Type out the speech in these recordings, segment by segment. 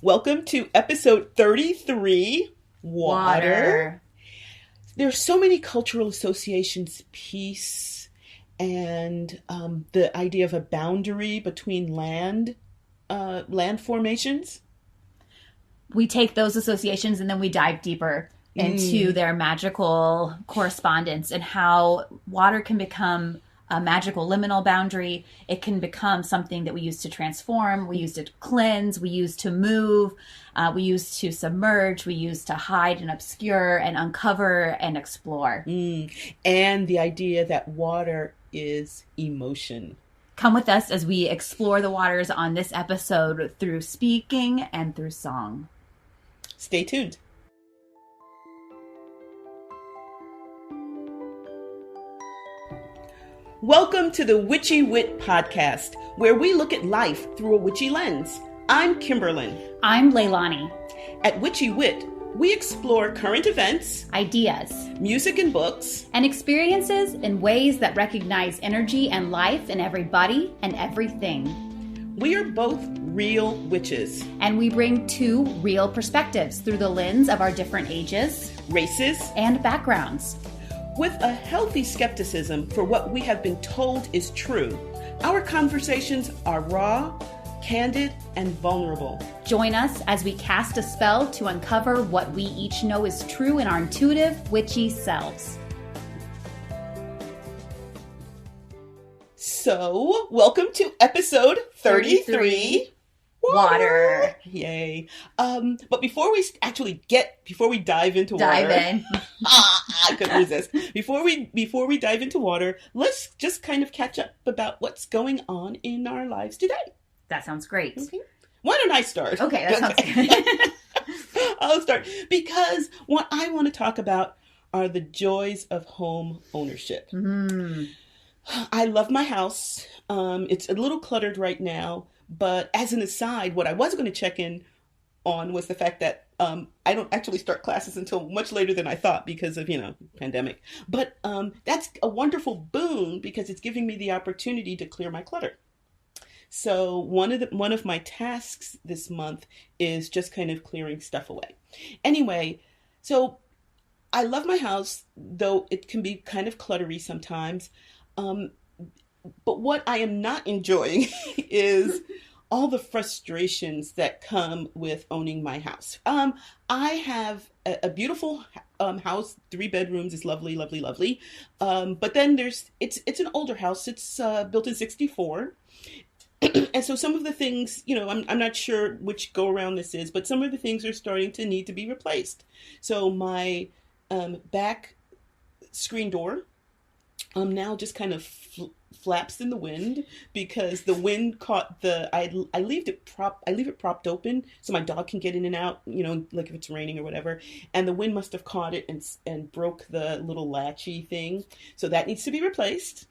Welcome to episode 33, Water. There are so many cultural associations, peace, and the idea of a boundary between land formations. We take those associations and then we dive deeper into their magical correspondence and how water can become a magical liminal boundary. It can become something that we use to transform, we use to cleanse, we use to move, we use to submerge, we use to hide and obscure and uncover and explore. And the idea that water is emotion. Come with us as we explore the waters on this episode through speaking and through song. Stay tuned. Welcome to the Witchy Wit podcast, where we look at life through a witchy lens. I'm Kimberlyn. I'm Leilani. At Witchy Wit, we explore current events, Ideas, music and books, and experiences in ways that recognize energy and life in everybody and everything. We are both real witches. And we bring two real perspectives through the lens of our different ages, races, and backgrounds. With a healthy skepticism for what we have been told is true, our conversations are raw, candid, and vulnerable. Join us as we cast a spell to uncover what we each know is true in our intuitive, witchy selves. So, welcome to episode 33. Water. Yay. But before we dive into water. Dive in. I couldn't resist. Before we dive into water, let's just kind of catch up about what's going on in our lives today. That sounds great. Okay. Why don't I start? Okay, that sounds good. I'll start because what I want to talk about are the joys of home ownership. I love my house. It's a little cluttered right now. But as an aside, what I was going to check in on was the fact that I don't actually start classes until much later than I thought because of, pandemic. But that's a wonderful boon because it's giving me the opportunity to clear my clutter. So one of my tasks this month is just kind of clearing stuff away. Anyway, so I love my house, though it can be kind of cluttery sometimes. But what I am not enjoying is all the frustrations that come with owning my house. I have a beautiful house, 3 bedrooms, is lovely, lovely, lovely. But then it's an older house. It's built in 1964. And so some of the things, I'm not sure which go around this is, but some of the things are starting to need to be replaced. So my back screen door now just kind of flaps in the wind because the wind caught I leave it propped open so my dog can get in and out, like if it's raining or whatever, and the wind must have caught it and broke the little latchy thing, so that needs to be replaced.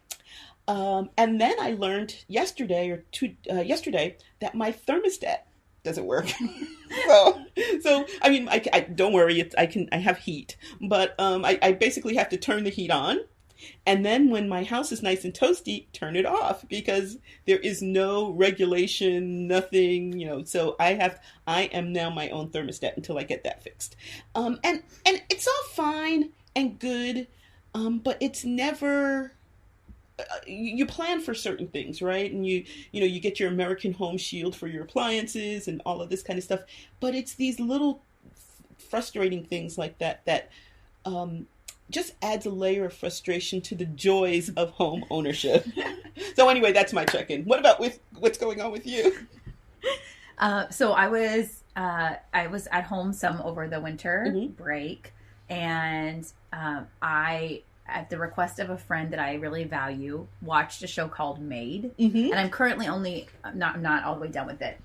And then I learned yesterday that my thermostat doesn't work. so I mean, I don't worry, I have heat, but I basically have to turn the heat on. And then when my house is nice and toasty, turn it off because there is no regulation, nothing, so I am now my own thermostat until I get that fixed. And it's all fine and good, but it's never, you plan for certain things, right? And you get your American Home Shield for your appliances and all of this kind of stuff. But it's these little frustrating things like that just adds a layer of frustration to the joys of home ownership. So anyway, that's my check-in. What about what's going on with you? So I was at home some over the winter break, and I, at the request of a friend that I really value, watched a show called Maid, and I'm currently only not all the way done with it,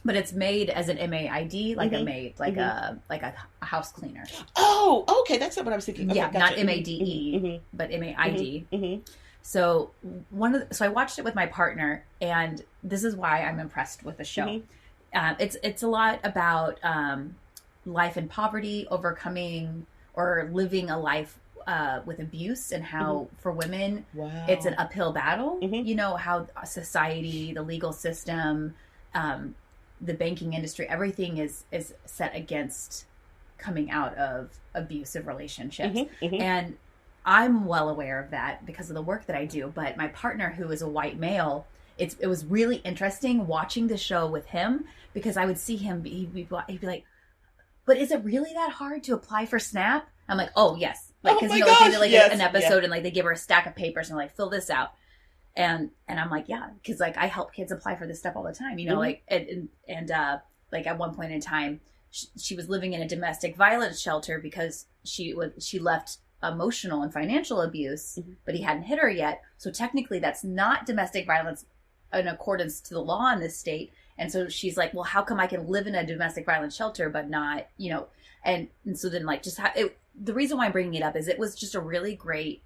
but it's made as an MAID, like a maid, like a house cleaner. Oh, okay, that's not what I was thinking. Okay, yeah, gotcha. not MADE, but MAID. So I watched it with my partner, and this is why I'm impressed with the show. It's a lot about life in poverty, overcoming or living a life with abuse, and how for women it's an uphill battle. How society, the legal system the banking industry, everything is set against coming out of abusive relationships. And I'm well aware of that because of the work that I do. But my partner, who is a white male, it was really interesting watching the show with him, because I would see him, he'd be like, but is it really that hard to apply for SNAP? I'm like, oh, yes. Like, because, you know, they did like an episode and like they give her a stack of papers and like, fill this out. And I'm like, yeah, because like I help kids apply for this stuff all the time, you know, like, and like at one point in time, she was living in a domestic violence shelter because she left emotional and financial abuse, but he hadn't hit her yet. So technically that's not domestic violence in accordance to the law in this state. And so she's like, well, how come I can live in a domestic violence shelter, but not, you know, and so then like just the reason why I'm bringing it up is it was just a really great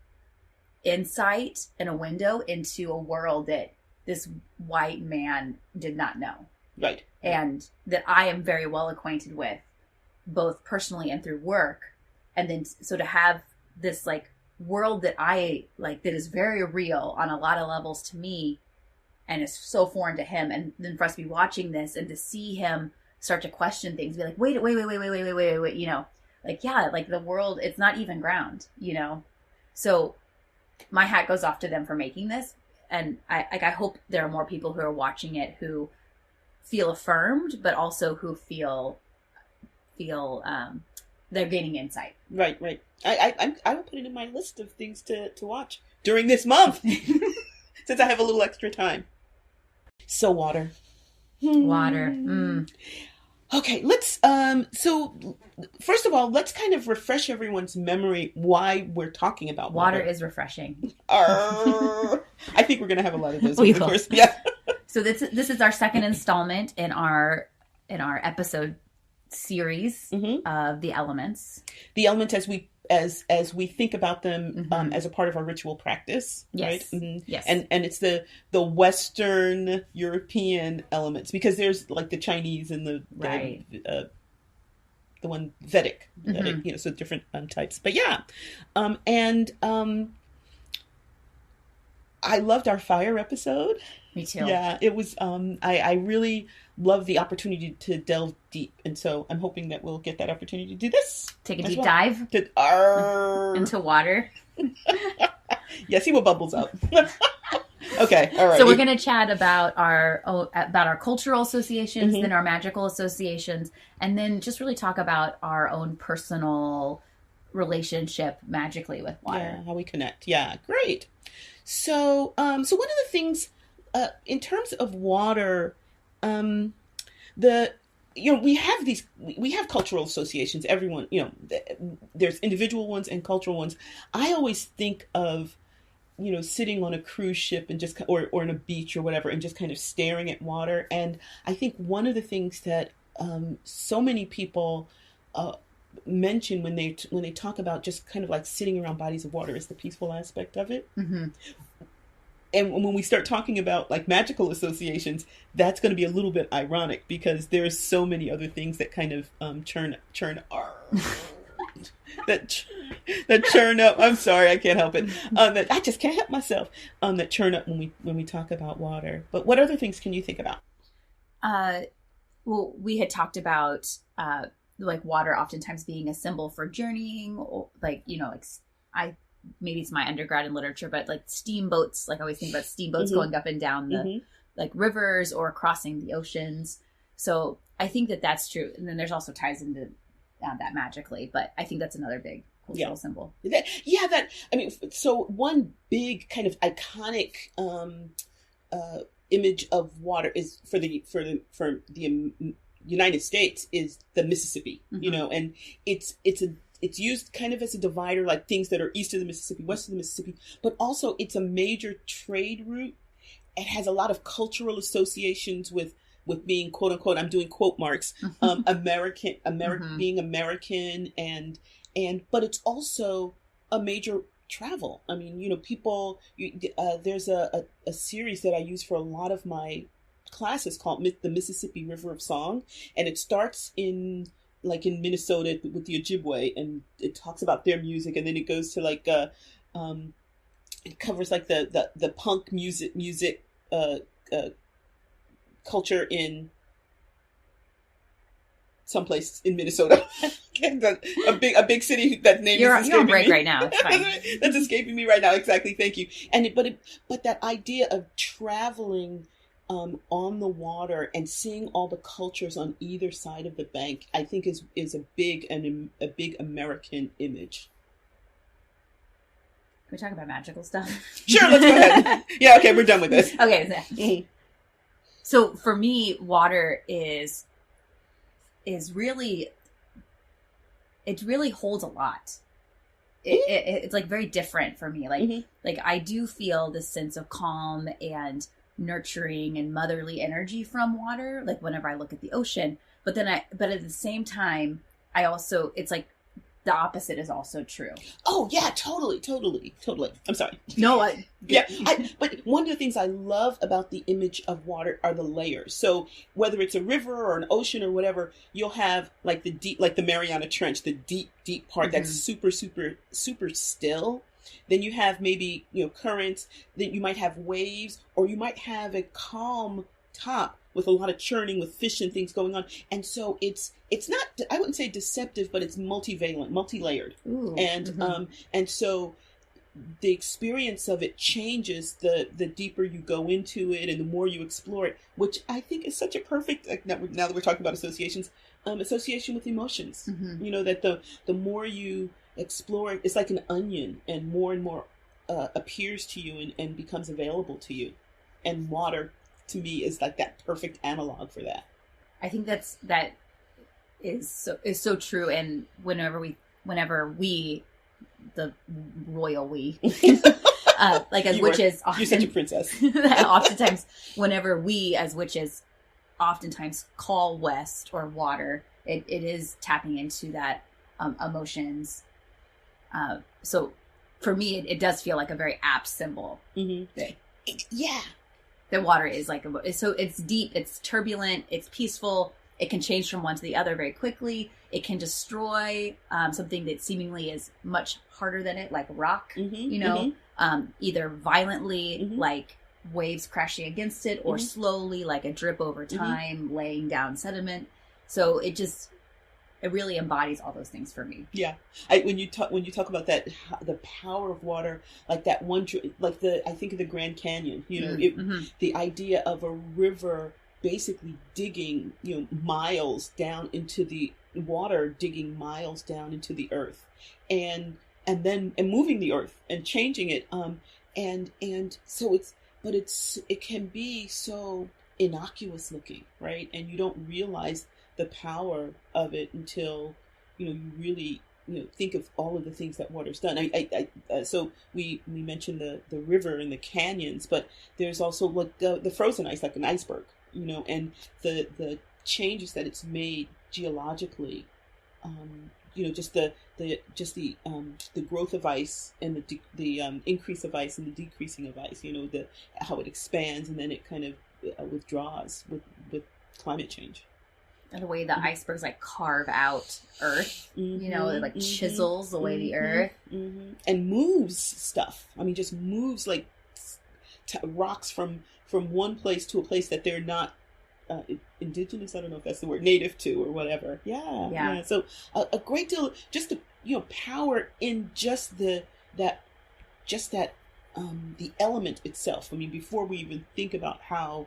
insight and a window into a world that this white man did not know. Right. And that I am very well acquainted with, both personally and through work. And then, so to have this like world that I like, that is very real on a lot of levels to me, and is so foreign to him. And then for us to be watching this and to see him start to question things, be like, wait, you know, like, yeah, like the world, it's not even ground, you know? So my hat goes off to them for making this. And I hope there are more people who are watching it who feel affirmed, but also who feel they're gaining insight. Right. I will put it in my list of things to watch during this month, since I have a little extra time. So water. Okay, let's so first of all, let's kind of refresh everyone's memory why we're talking about water. Water is refreshing. I think we're going to have a lot of those. We will. Course. Yeah. So this is our second installment in our episode series of the elements. The elements as we think about them as a part of our ritual practice, yes. Right? Yes. And it's the Western European elements, because there's like the Chinese and the one Vedic, you know, so different types. But yeah, I loved our fire episode. Me too. Yeah, it was. I really love the opportunity to delve deep, and so I'm hoping that we'll get that opportunity to do this. Take a deep dive into water. Yeah, see what bubbles up. Okay, all right. So we're going to chat about our cultural associations, then our magical associations, and then just really talk about our own personal relationship magically with water. Yeah, how we connect. Yeah, great. So, one of the things, in terms of water, we have cultural associations. Everyone, you know, there's individual ones and cultural ones. I always think of, you know, sitting on a cruise ship and just, or on a beach or whatever, and just kind of staring at water. And I think one of the things that so many people mention when they talk about just kind of like sitting around bodies of water is the peaceful aspect of it. And when we start talking about like magical associations, that's going to be a little bit ironic, because there's so many other things that kind of churn that churn up. I'm sorry, I can't help it. That I just can't help myself. That churn up when we talk about water. But what other things can you think about? Well, we had talked about like water oftentimes being a symbol for journeying, or like, you know, like maybe it's my undergrad in literature, but like steamboats, like I always think about steamboats going up and down the like rivers or crossing the oceans. So I think that that's true. And then there's also ties into that magically, but I think that's another big cultural symbol. So one big kind of iconic image of water is for the United States is the Mississippi, you know, and it's used kind of as a divider, like things that are east of the Mississippi, west of the Mississippi, but also it's a major trade route. It has a lot of cultural associations with being, quote unquote, I'm doing quote marks, American, being American, but it's also a major travel. I mean, you know, people, there's a series that I use for a lot of my classes called the Mississippi River of Song, and it starts in Minnesota with the Ojibwe, and it talks about their music, and then it goes to like it covers like the punk music culture in someplace in Minnesota. a big city that name You're is escaping on break me right now. It's fine. That's escaping me right now. Exactly. Thank you. But that idea of traveling on the water and seeing all the cultures on either side of the bank, I think is a big American image. Can we talk about magical stuff? Sure, let's go ahead. Yeah, okay, we're done with this. Okay. So for me, water is really, it really holds a lot. It's like very different for me. Like I do feel this sense of calm and nurturing and motherly energy from water, like whenever I look at the ocean. But at the same time, it's like the opposite is also true. Oh yeah, totally. I'm sorry. No, but one of the things I love about the image of water are the layers. So whether it's a river or an ocean or whatever, you'll have like the Mariana Trench, the deep part that's super still. Then you have maybe, currents. Then you might have waves, or you might have a calm top with a lot of churning with fish and things going on. And so it's not, I wouldn't say deceptive, but it's multivalent, multi-layered. Ooh, and so the experience of it changes the deeper you go into it and the more you explore it, which I think is such a perfect, now that we're talking about associations, association with emotions. That the more you explore it, it's like an onion, and more appears to you and becomes available to you. And water, to me, is like that perfect analog for that. I think that is so true. And whenever we, the royal we, like as witches, you're such a princess. Oftentimes, whenever we as witches, oftentimes call west or water, it is tapping into that emotions. So for me, it does feel like a very apt symbol. Yeah. The water is like, so it's deep, it's turbulent, it's peaceful. It can change from one to the other very quickly. It can destroy something that seemingly is much harder than it, like rock, either violently, like waves crashing against it, or slowly, like a drip over time, laying down sediment. So it really embodies all those things for me. Yeah, when you talk about that, the power of water, like that one, like I think of the Grand Canyon. The idea of a river basically digging, miles down into the water, digging miles down into the earth, and moving the earth and changing it. And so it can be so innocuous looking, right? And you don't realize the power of it until you really think of all of the things that water's done. So we mentioned the river and the canyons, but there's also like the frozen ice, like an iceberg, and the changes that it's made geologically. Just the growth of ice and the increase of ice and the decreasing of ice. How it expands and then it kind of withdraws with climate change. And the way the icebergs like carve out earth, it like chisels away the earth. And moves stuff. I mean, just moves like rocks from one place to a place that they're not indigenous. I don't know if that's the word, native to or whatever. Yeah. So a great deal, just the power in just that the element itself. I mean, before we even think about how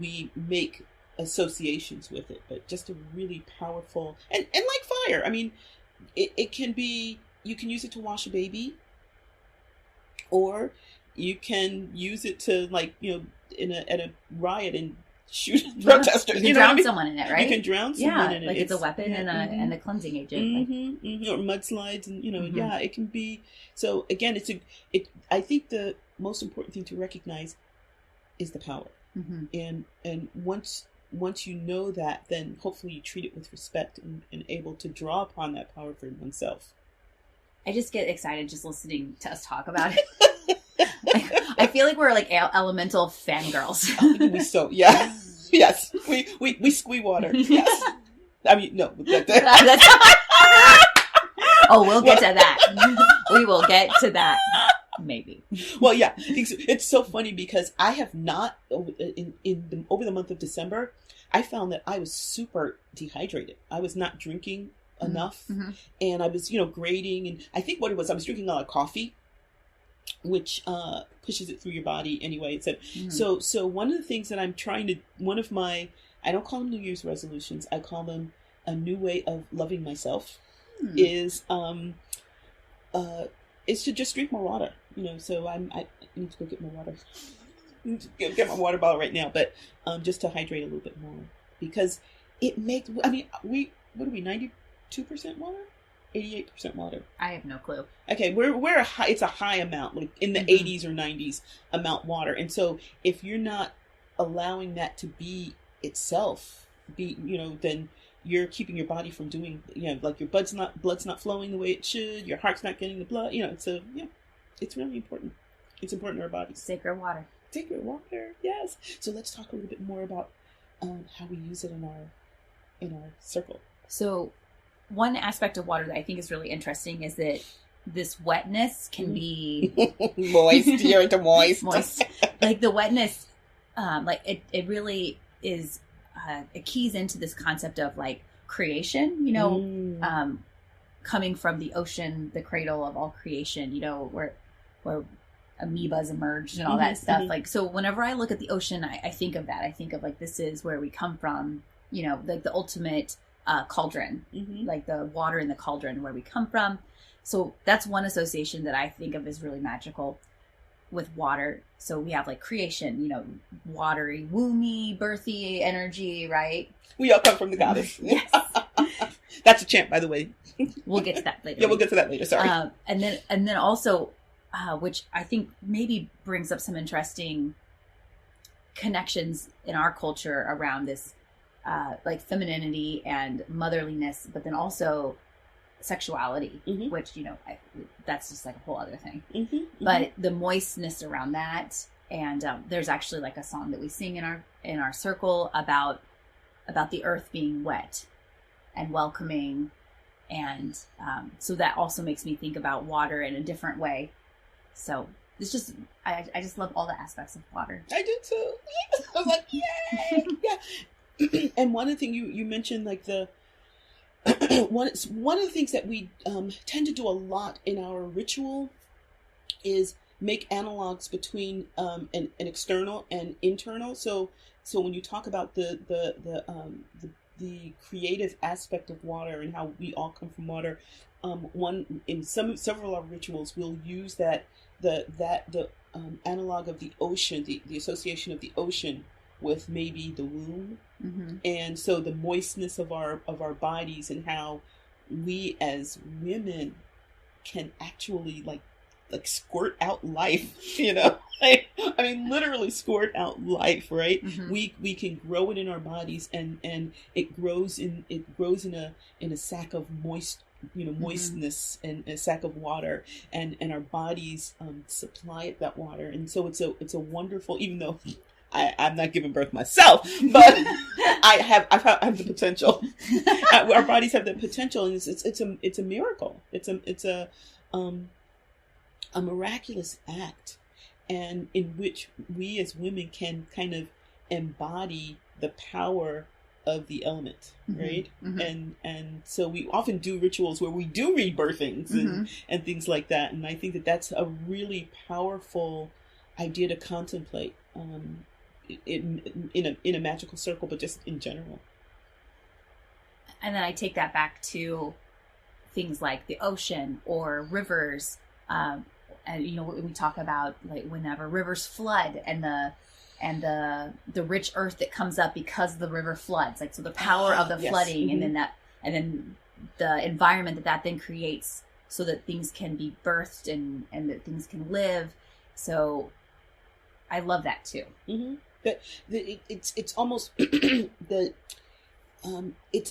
we make associations with it, but just a really powerful and like fire. I mean, it can be, you can use it to wash a baby, or you can use it to, like, at a riot and shoot protesters. You can drown someone in it, right? You can drown someone in it. Like it's a weapon and a cleansing agent. Or mudslides, and it can be. So again, I think the most important thing to recognize is the power, and once you know that, then hopefully you treat it with respect and able to draw upon that power for oneself. I just get excited just listening to us talk about it. I feel like we're like elemental fangirls. Yes, we squee water. Yes, I mean no. Oh, we'll get to that. We will get to that. Maybe. Well, yeah, it's so funny because I have not over the month of December, I found that I was super dehydrated. I was not drinking enough, and I was, grading, and I think what it was, I was drinking a lot of coffee, which pushes it through your body anyway. So one of the things that I'm trying to, I don't call them New Year's resolutions, I call them a new way of loving myself, is to just drink more water. So I need to go get my water. I need to get my water bottle right now, but just to hydrate a little bit more, because it makes, what are we, 92% water? 88% water. I have no clue. Okay, we're a high, it's a high amount, like in the 80s or 90s amount water. And so if you're not allowing that to be itself, then you're keeping your body from doing, like your blood's not flowing the way it should, your heart's not getting the blood, so yeah, it's really important. It's important to our bodies. Sacred water. Sacred water, yes. So let's talk a little bit more about how we use it in our circle. So one aspect of water that I think is really interesting is that this wetness can be moist. You're into moist. Moist. Like the wetness, it really is. It keys into this concept of like creation. Coming from the ocean, the cradle of all creation. Where amoebas emerged and all that stuff. Like, so whenever I look at the ocean, I think of that. I think of like, this is where we come from. Like the ultimate cauldron, like the water in the cauldron where we come from. So that's one association that I think of as really magical with water. So we have like creation, watery, womby, birthy energy, right? We all come from the goddess. Yes. That's a chant, by the way. We'll get to that later. Yeah, we'll get to that later. Sorry. And then also, which I think maybe brings up some interesting connections in our culture around this, like femininity and motherliness, but then also sexuality, which, that's just like a whole other thing. But the moistness around that, and there's actually like a song that we sing in our circle about the earth being wet and welcoming, and so that also makes me think about water in a different way. So it's just, I just love all the aspects of water. I do too. I was like, yay! Yeah. And one of the things you mentioned, like the one of the things that we tend to do a lot in our ritual is make analogs between an external and internal. So when you talk about the creative aspect of water and how we all come from water, several of our rituals we'll use the analog of the ocean, the association of the ocean with maybe the womb, and so the moistness of our bodies, and how we as women can actually like squirt out life, I mean literally squirt out life, right? We can grow it in our bodies, and it grows in a sack of moistness and a sack of water, and our bodies supply it that water, and so it's a wonderful, even though I'm not giving birth myself, but I have the potential. Our bodies have the potential, and it's a miracle. It's a miraculous act, and in which we as women can kind of embody the power of the element, right? And so we often do rituals where we do rebirthings and things like that, and I think that that's a really powerful idea to contemplate. In a magical circle, but just in general. And then I take that back to things like the ocean or rivers. And when we talk about like whenever rivers flood and the rich earth that comes up because the river floods, like so the power of the flooding, and then the environment that then creates so that things can be birthed and that things can live. So I love that too. But it's almost it's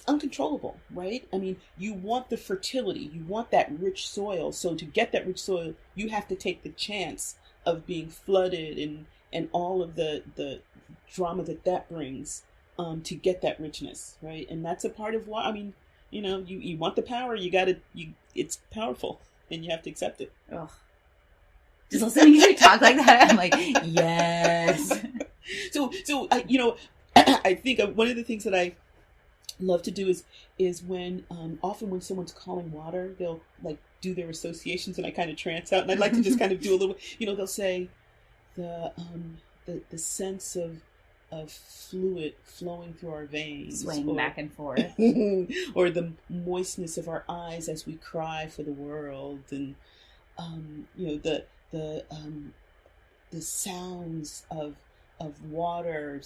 uncontrollable, right? I mean, you want the fertility, you want that rich soil. So to get that rich soil, you have to take the chance of being flooded and all of the drama that brings to get that richness, right? And that's a part of what, I mean, you want the power, it's powerful, and you have to accept it. Ugh. Just listening to you talk like that, I'm like, yes. So I think one of the things that I love to do is when often when someone's calling water, they'll like do their associations, and I kind of trance out, and I'd like to just kind of do a little. They'll say the sense of fluid flowing through our veins, swaying back and forth, or the moistness of our eyes as we cry for the world, and the sounds of water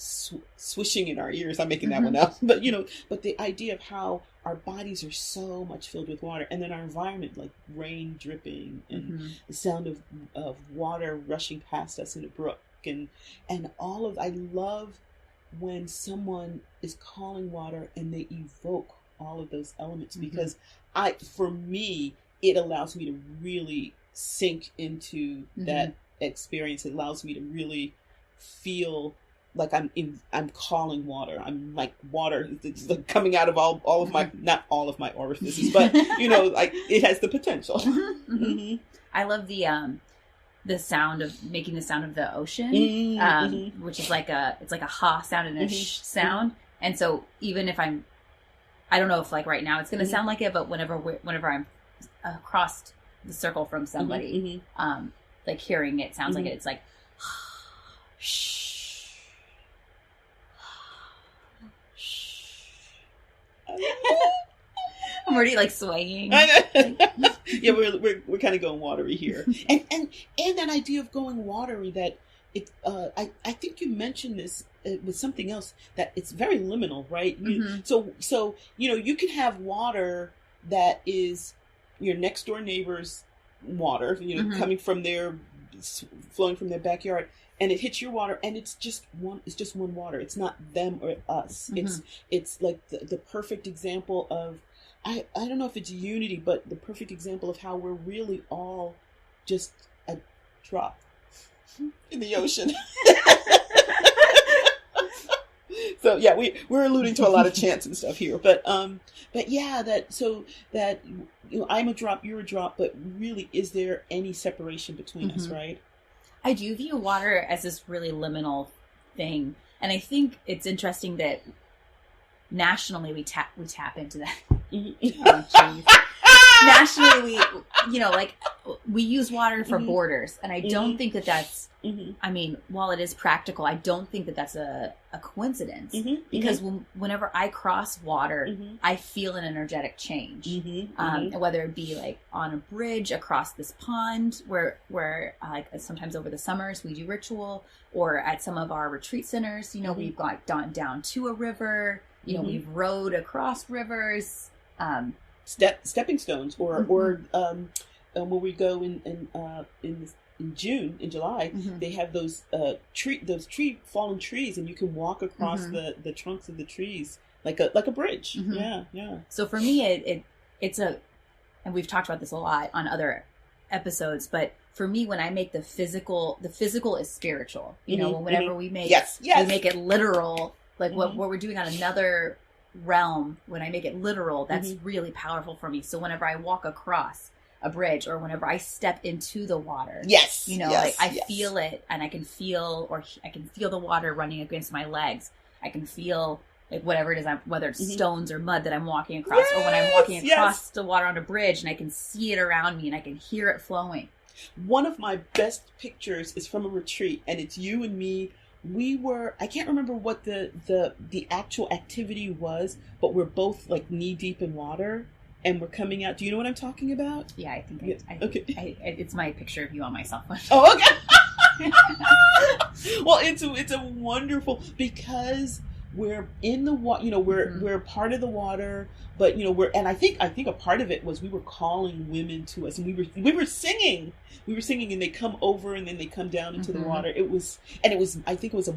swishing in our ears. I'm making that one up, but the idea of how our bodies are so much filled with water, and then our environment, like rain dripping, and the sound of water rushing past us in a brook, and all of. I love when someone is calling water and they evoke all of those elements, because for me, it allows me to really sink into that experience. It allows me to really feel like I'm calling water. I'm like water. It's like coming out of all of my, not all of my orifices, but like it has the potential. I love the sound of making the sound of the ocean, which is it's like a ha sound and a sh sound. And so even if I don't know if like right now it's going to sound like it, but whenever I'm across the circle from somebody, like hearing it sounds like it. It's like, shh. I'm already like swaying. I know. Yeah, we're kind of going watery here, and that idea of going watery, that it. I think you mentioned this with something else, that it's very liminal, right? So you can have water that is your next door neighbor's water, coming from flowing from their backyard, and it hits your water, and it's just one water. It's not them or us. It's like the perfect example of, I don't know if it's unity, but the perfect example of how we're really all just a drop in the ocean. So yeah, we're alluding to a lot of chants and stuff here, but yeah, that I'm a drop, you're a drop, but really, is there any separation between us, right? I do view water as this really liminal thing, and I think it's interesting that nationally we tap into that. Nationally, we use water for borders, and I don't think that that's. I mean, while it is practical, I don't think that that's a coincidence, because whenever I cross water, I feel an energetic change, whether it be like on a bridge across this pond, where like sometimes over the summers we do ritual, or at some of our retreat centers, we've got down to a river, we've rowed across rivers, stepping stones, or when we go in June, in July, they have those fallen trees, and you can walk across the trunks of the trees like a bridge. Yeah. So for me, it's and we've talked about this a lot on other episodes, but for me, when I make the physical is spiritual. Whenever we make we make it literal, like what we're doing on another realm. When I make it literal, that's really powerful for me. So whenever I walk across a bridge, or whenever I step into the water, I feel it, and I can feel the water running against my legs. I can feel like whatever it is, whether it's stones or mud that I'm walking across, or when I'm walking across the water on a bridge, and I can see it around me, and I can hear it flowing. One of my best pictures is from a retreat, and it's you and me. I can't remember what the actual activity was, but we're both like knee deep in water, and we're coming out. Do you know what I'm talking about? Yeah, I think it's my picture of you on my cell phone. Oh, okay. Well, it's a wonderful, because we're in the water. We're part of the water, but and I think a part of it was we were calling women to us, and we were singing, and they come over, and then they come down into the water. It was I think it was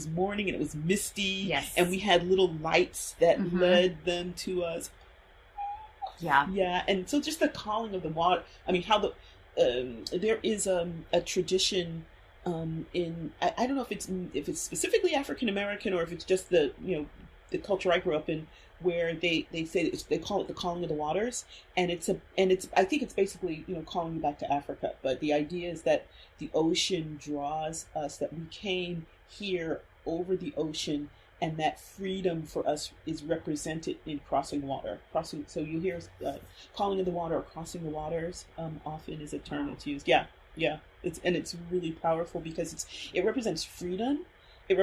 morning, and it was misty, and we had little lights that led them to us. Yeah, and so just the calling of the water. I mean, how there is a tradition in, I don't know if it's specifically African American, or if it's just the culture I grew up in, where they say they call it the calling of the waters, and it's I think it's basically calling you back to Africa. But the idea is that the ocean draws us, that we came here over the ocean, and that freedom for us is represented in crossing water. Crossing, so you hear calling in the water or crossing the waters often is a term that's used. Yeah, yeah. It's really powerful because it represents freedom. It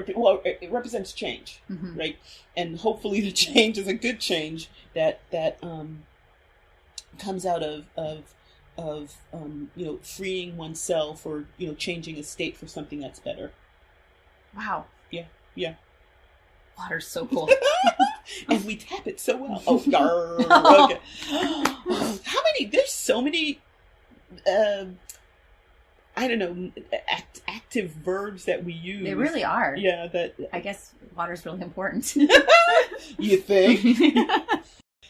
represents change, right? And hopefully the change is a good change that comes out of freeing oneself or changing a state for something that's better. Wow. Yeah, yeah. Water's so cool. And we tap it so well. Oh, darn. Okay. How many? There's so many. I don't know, active verbs that we use. They really are. Yeah, I guess water's really important. You think?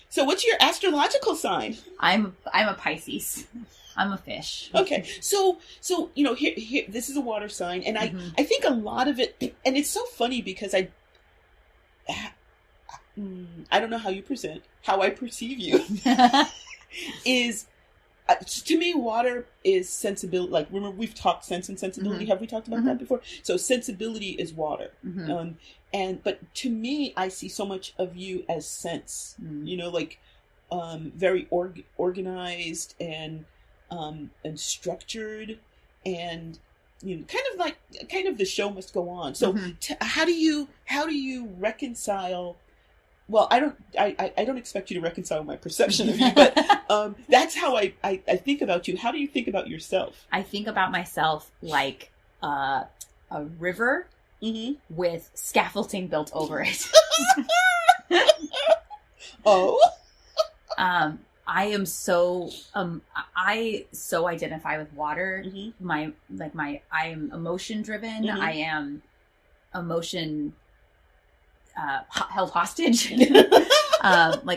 So what's your astrological sign? I'm a Pisces. I'm a fish. Okay. So here this is a water sign, and I think a lot of it, and it's so funny because I don't know how I perceive you is to me, water is sensibility. Like, remember, we've talked sense and sensibility. Have we talked about that before? So sensibility is water. But to me, I see so much of you as sense, very organized and structured, and kind of the show must go on. So how do you reconcile? Well, I don't expect you to reconcile my perception of you, but that's how I think about you. How do you think about yourself? I think about myself like a river with scaffolding built over it. Oh. I am so I so identify with water. I am emotion driven. I am emotion held hostage. I'm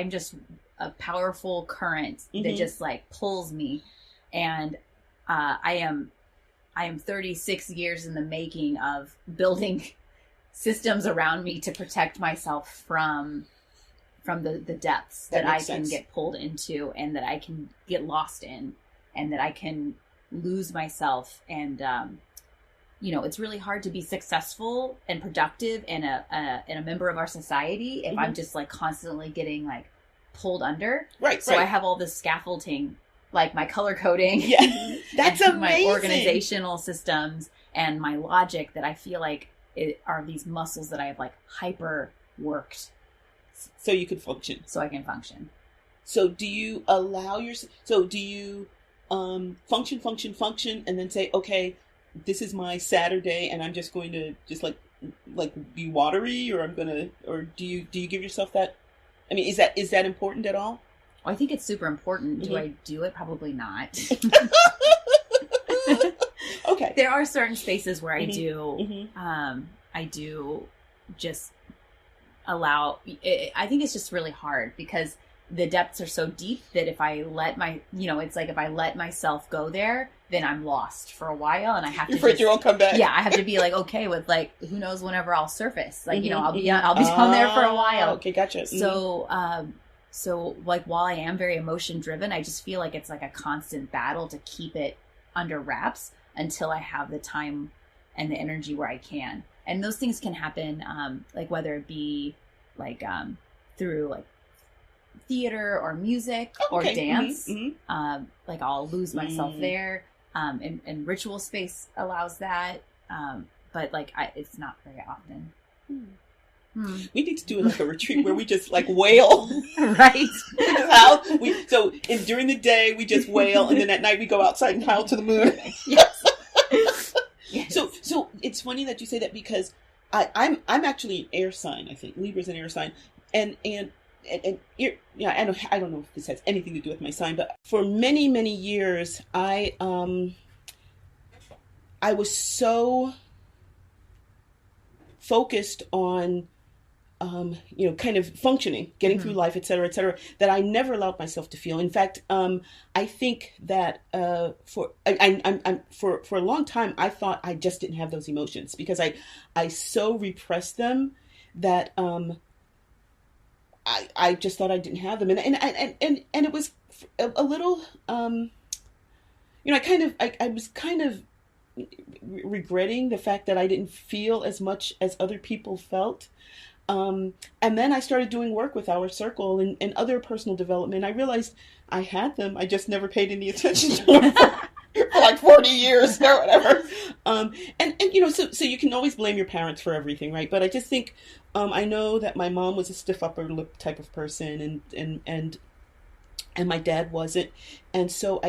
just a powerful current that just like pulls me, and I am 36 years in the making of building systems around me to protect myself from the depths that I can get pulled into, and that I can get lost in, and that I can lose myself. And it's really hard to be successful and productive and a member of our society if I'm just like constantly getting like pulled under. Right. So I have all this scaffolding, like my color coding. Yeah, that's amazing. My organizational systems and my logic that I feel like are these muscles that I have like hyper worked. So you could function. So I can function. So do you allow yourself? So do you function, and then say, okay, this is my Saturday, and I'm just going to just like be watery, or do you give yourself that? I mean, is that important at all? Well, I think it's super important. Do I do it? Probably not. Okay. There are certain spaces where I do. I do just allow. I think it's just really hard because the depths are so deep that if I let it's like if I let myself go there, then I'm lost for a while, and I have You're afraid you won't come back. Yeah, I have to be like okay with like who knows whenever I'll surface. Like I'll be down there for a while. Okay, gotcha. So like while I am very emotion driven, I just feel like it's like a constant battle to keep it under wraps until I have the time and the energy where I can. And those things can happen, like whether it be like through like theater or music or dance. Like I'll lose myself there. And ritual space allows that. But like it's not very often. We need to do like a retreat where we just like wail. Right. During the day we just wail, and then at night we go outside and howl to the moon. Yes. Yes. So it's funny that you say that because I'm actually an air sign. I think Libra's an air sign, and I don't know if this has anything to do with my sign, but for many years I was so focused on kind of functioning, getting through life, et cetera, that I never allowed myself to feel. In fact, I think that for a long time, I thought I just didn't have those emotions because I so repressed them that I just thought I didn't have them, and it was a little, I was kind of regretting the fact that I didn't feel as much as other people felt. And then I started doing work with our circle and other personal development. I realized I had them. I just never paid any attention to them for like 40 years or whatever. And you know, so you can always blame your parents for everything, right? But I just think, I know that my mom was a stiff upper lip type of person, and my dad wasn't. And so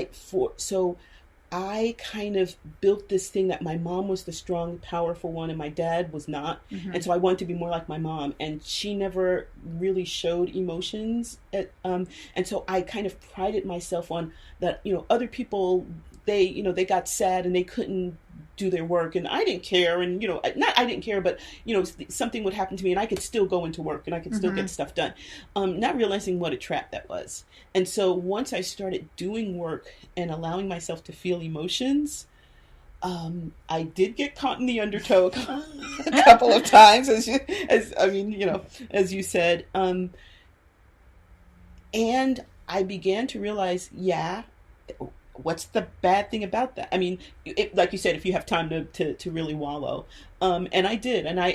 I kind of built this thing that my mom was the strong, powerful one and my dad was not. Mm-hmm. And so I wanted to be more like my mom, and she never really showed emotions. And so I kind of prided myself on that, you know, other people, they got sad and they couldn't do their work, and I didn't care. And, you know, I didn't care, but, you know, something would happen to me and I could still go into work and I could still get stuff done. Not realizing what a trap that was. And so once I started doing work and allowing myself to feel emotions, I did get caught in the undertow a couple of times, as you said. And I began to realize, what's the bad thing about that? I mean, like you said, if you have time to really wallow. And I did. And I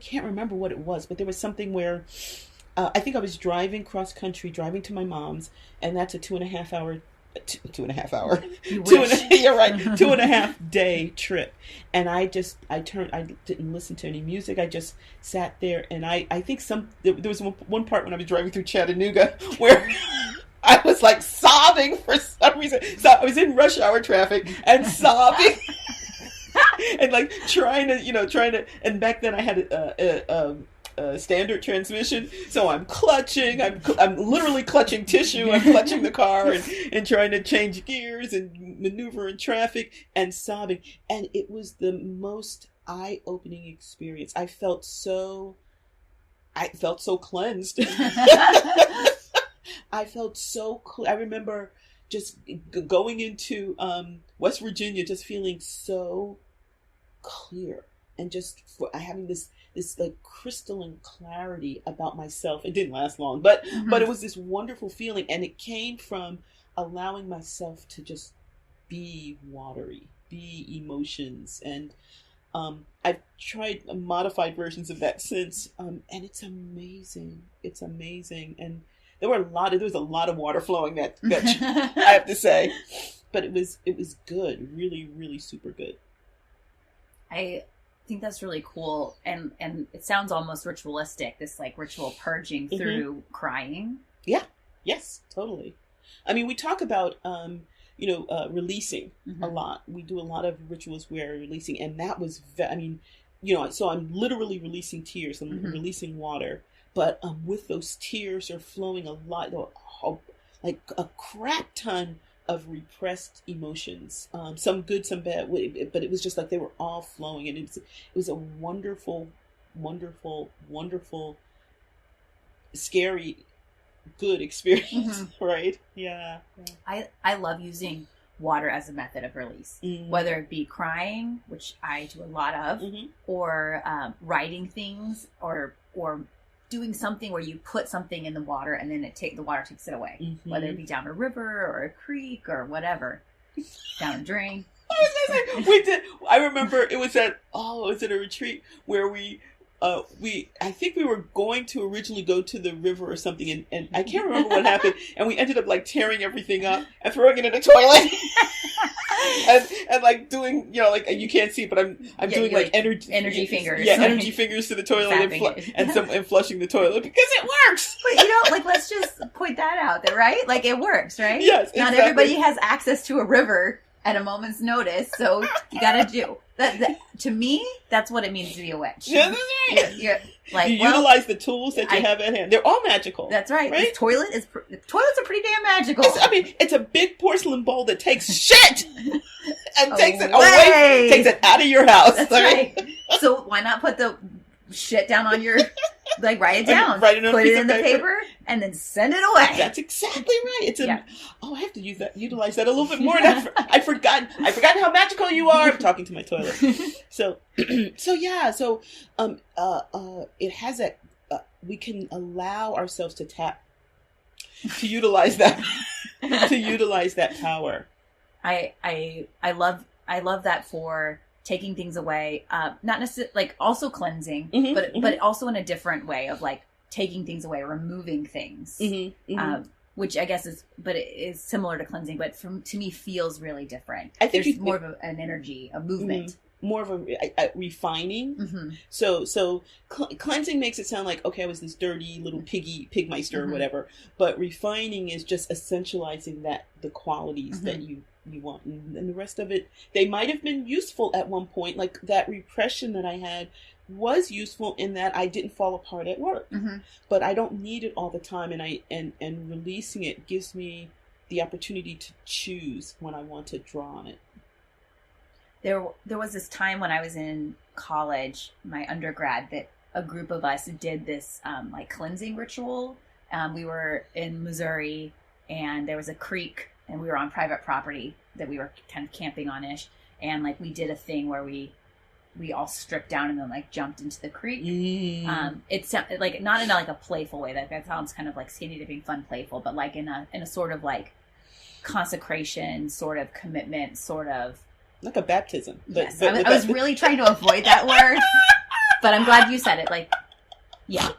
can't remember what it was, but there was something where I think I was driving cross country, driving to my mom's, and that's a 2.5 hour. You're right. 2.5 day trip. And I didn't listen to any music. I just sat there, and I think there was one part when I was driving through Chattanooga where I was like sobbing for some reason. So I was in rush hour traffic and sobbing and like trying to, and back then I had a standard transmission. So I'm clutching, I'm literally clutching tissue. I'm clutching the car and trying to change gears and maneuver in traffic and sobbing. And it was the most eye-opening experience. I felt so cleansed. I felt so I remember just going into West Virginia, just feeling so clear and just having this like crystalline clarity about myself. It didn't last long, but it was this wonderful feeling, and it came from allowing myself to just be watery, be emotions, and I've tried modified versions of that since, and it's amazing. It's amazing, and there was a lot of water flowing that I have to say, but it was good, really, really super good. I think that's really cool, and it sounds almost ritualistic. This like ritual purging through crying. Yeah. Yes. Totally. I mean, we talk about releasing a lot. We do a lot of rituals where releasing, and that was so I'm literally releasing tears. I'm releasing water. But with those tears are flowing a lot, like a crap ton of repressed emotions. Some good, some bad, but it was just like they were all flowing, and it was a wonderful, wonderful, wonderful, scary, good experience, right? Yeah. I love using water as a method of release, whether it be crying, which I do a lot of, or writing things, or doing something where you put something in the water and then the water takes it away, whether it be down a river or a creek or whatever, down a drain. I remember it was at a retreat where I think we were going to originally go to the river or something, and I can't remember what happened, and we ended up like tearing everything up and throwing it in the toilet. and like doing, like you can't see, but I'm doing like energy fingers. Yeah, energy fingers to the toilet and flushing the toilet because it works. But like let's just point that out there, right? Like it works, right? Yes. Not everybody has access to a river at a moment's notice, so you gotta do that. To me, that's what it means to be a witch. Yeah, that's right. You're like, you utilize the tools that you have at hand. They're all magical. That's right. The toilets are pretty damn magical. It's a big porcelain bowl that takes shit and takes it away, takes it out of your house. That's right. So why not put the shit down on your, like, write it down, put it in the paper, and then send it away. That's exactly right. I have to utilize that a little bit more. I've forgotten how magical you are. I'm talking to my toilet. So it has that. We can allow ourselves to utilize that power. I love I love that for taking things away, not necessarily like also cleansing, Mm-hmm, but also in a different way of like taking things away, removing things, which I guess it is similar to cleansing, but to me feels really different. I think there's more of an energy, a movement. More of a refining. So cleansing makes it sound like, okay, I was this dirty little pigmeister or whatever. But refining is just essentializing the qualities that you want. And the rest of it, they might have been useful at one point. Like that repression that I had was useful in that I didn't fall apart at work. But I don't need it all the time. And releasing it gives me the opportunity to choose when I want to draw on it. There was this time when I was in college, my undergrad, that a group of us did this like cleansing ritual. We were in Missouri, and there was a creek, and we were on private property that we were kind of camping on ish, and like we did a thing where we all stripped down and then like jumped into the creek. It's like not in like a playful way. That sounds kind of like skinny dipping, fun, playful, but like in a sort of like consecration, sort of commitment, sort of. Like a baptism. Yes, I was really trying to avoid that word, but I'm glad you said it. Like, yeah.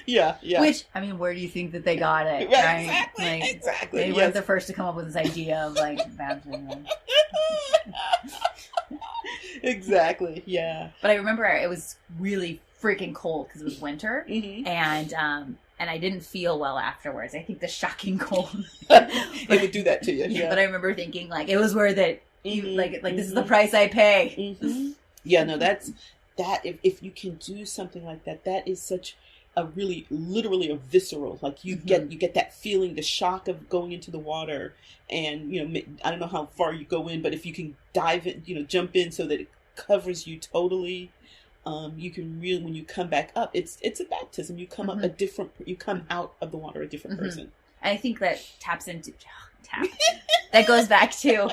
Yeah. Which, I mean, where do you think that they got it? Right? Exactly. They weren't the first to come up with this idea of like baptism. Exactly, yeah. But I remember it was really freaking cold because it was winter, and I didn't feel well afterwards. I think the shocking cold it would do that to you. Yeah. But I remember thinking like it was worth it. Like this is the price I pay. Yeah, no, that's that. If you can do something like that, that is such a really literally a visceral. Like you get that feeling, the shock of going into the water, and I don't know how far you go in, but if you can dive in, jump in so that it covers you totally. You can really, when you come back up, it's a baptism. You come up you come out of the water a different person. And I think that taps into, that goes back to,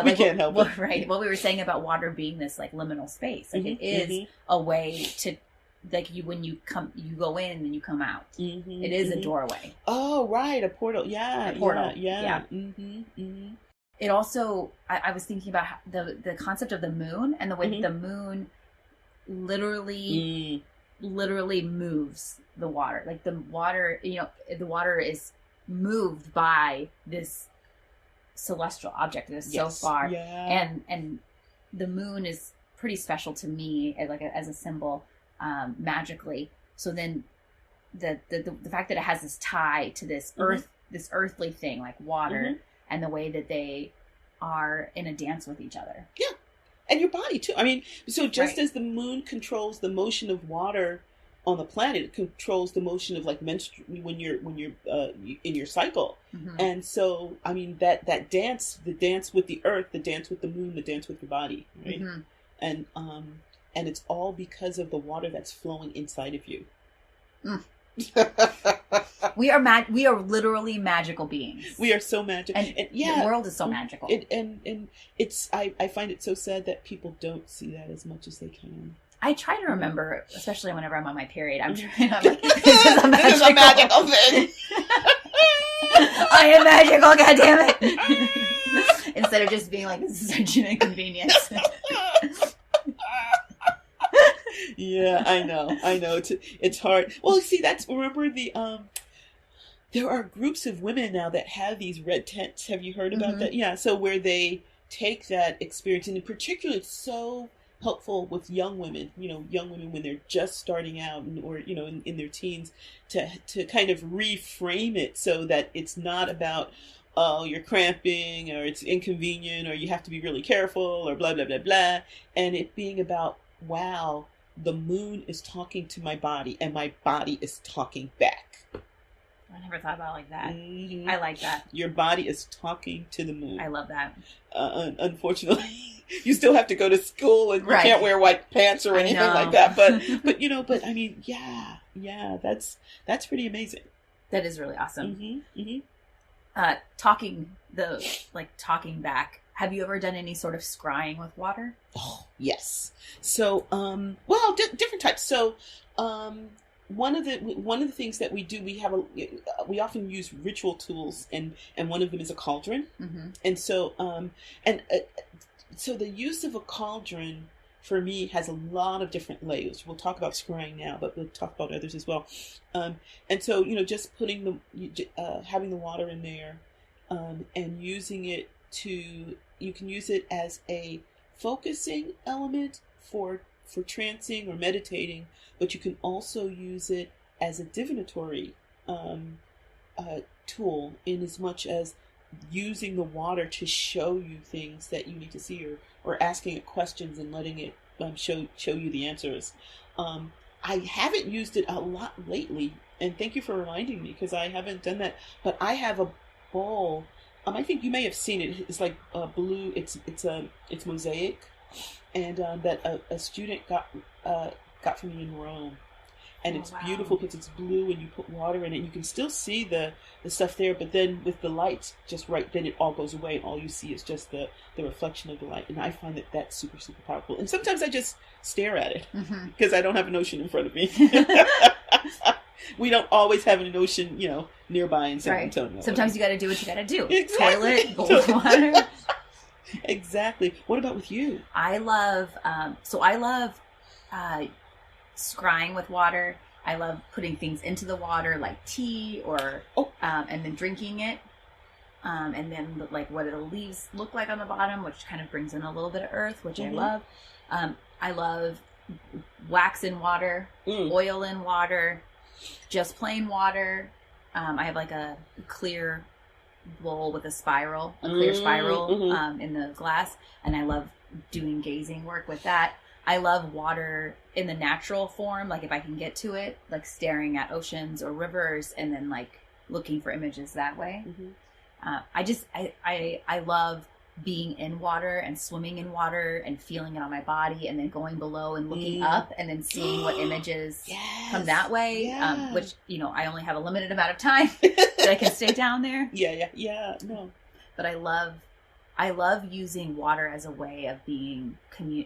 we can't help it. Right. What we were saying about water being this like liminal space. Like it is a way to, like when you go in and you come out. It is a doorway. Oh, right. A portal. Yeah. A portal. Yeah. It also, I was thinking about the concept of the moon and the way that the moon literally moves the water. Like the water, the water is moved by this celestial object that is so far. Yeah. And the moon is pretty special to me as a symbol, magically. So then the fact that it has this tie to this this earthly thing like water, and the way that they are in a dance with each other. Yeah. And your body too. I mean, so just as the moon controls the motion of water on the planet, it controls the motion of like when you're in your cycle. And so, I mean, that dance, the dance with the earth, the dance with the moon, the dance with your body, right? And it's all because of the water that's flowing inside of you. We are literally magical beings. We are so magical, and the world is so magical. And it's I find it so sad that people don't see that as much as they can. I try to remember, especially whenever I'm on my period. I'm like, this is a magical thing. I am magical. God damn it! Instead of just being like, this is such an inconvenience. Yeah, I know. It's hard. Well, see, remember there are groups of women now that have these red tents. Have you heard about that? Yeah. So where they take that experience, and in particular, it's so helpful with young women, when they're just starting out or, in their teens to kind of reframe it so that it's not about, oh, you're cramping or it's inconvenient or you have to be really careful or blah, blah, blah, blah. And it being about, wow, the moon is talking to my body and my body is talking back. I never thought about it like that. I like that. Your body is talking to the moon. I love that. Unfortunately, you still have to go to school and you can't wear white pants or anything like that. But I mean, yeah, that's pretty amazing. That is really awesome. Talking back. Have you ever done any sort of scrying with water? Oh, yes. So, different types. So, one of the things that we do, we often use ritual tools, and one of them is a cauldron. And so so the use of a cauldron for me has a lot of different layers. We'll talk about scrying now, but we'll talk about others as well. And so, just putting having the water in there, and using it you can use it as a focusing element for trancing or meditating, but you can also use it as a divinatory tool, in as much as using the water to show you things that you need to see, or asking it questions and letting it show you the answers. I haven't used it a lot lately, and thank you for reminding me, because I haven't done that. But I have a bowl. I think you may have seen it. It's like blue. It's mosaic, and that a student got for me in Rome. And it's beautiful because it's blue, and you put water in it. And you can still see the stuff there, but then with the lights just right, then it all goes away, and all you see is just the reflection of the light. And I find that that's super, super powerful. And sometimes I just stare at it because I don't have an ocean in front of me. We don't always have an ocean, nearby in San Antonio. Sometimes you got to do what you got to do. Exactly. Toilet, bowl of water. Exactly. What about with you? I love scrying with water. I love putting things into the water, like tea, or and then drinking it, and then like what the leaves look like on the bottom, which kind of brings in a little bit of earth, which I love. I love wax in water, oil in water, just plain water. I have like a clear bowl with a clear spiral in the glass, and I love doing gazing work with that. I love water in the natural form, like if I can get to it, like staring at oceans or rivers, and then like looking for images that way. I love being in water and swimming in water and feeling it on my body, and then going below and looking up and then seeing what images come that way. Which I only have a limited amount of time that I can stay down there. No, but I love using water as a way of being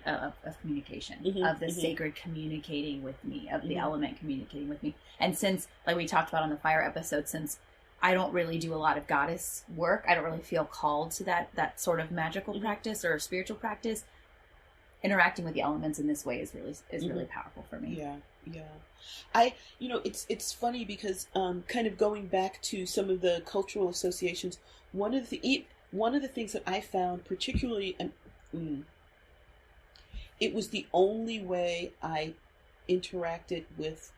of communication, of the sacred communicating with me, of the element communicating with me. And since, like we talked about on the fire episode, since I don't really do a lot of goddess work, I don't really feel called to that sort of magical practice or spiritual practice. Interacting with the elements in this way is really powerful for me. It's funny because kind of going back to some of the cultural associations, one of the things that I found particularly, it was the only way I interacted with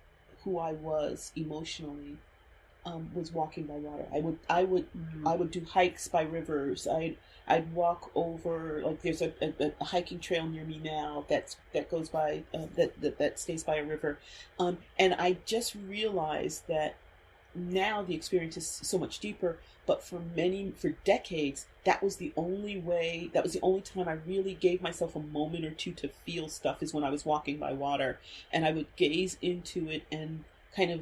who I was emotionally, was walking by water. I would do hikes by rivers. I'd walk over, like there's a hiking trail near me now that goes by that stays by a river, and I just realized that now the experience is so much deeper. But for decades, that was the only time I really gave myself a moment or two to feel stuff, is when I was walking by water, and I would gaze into it and kind of,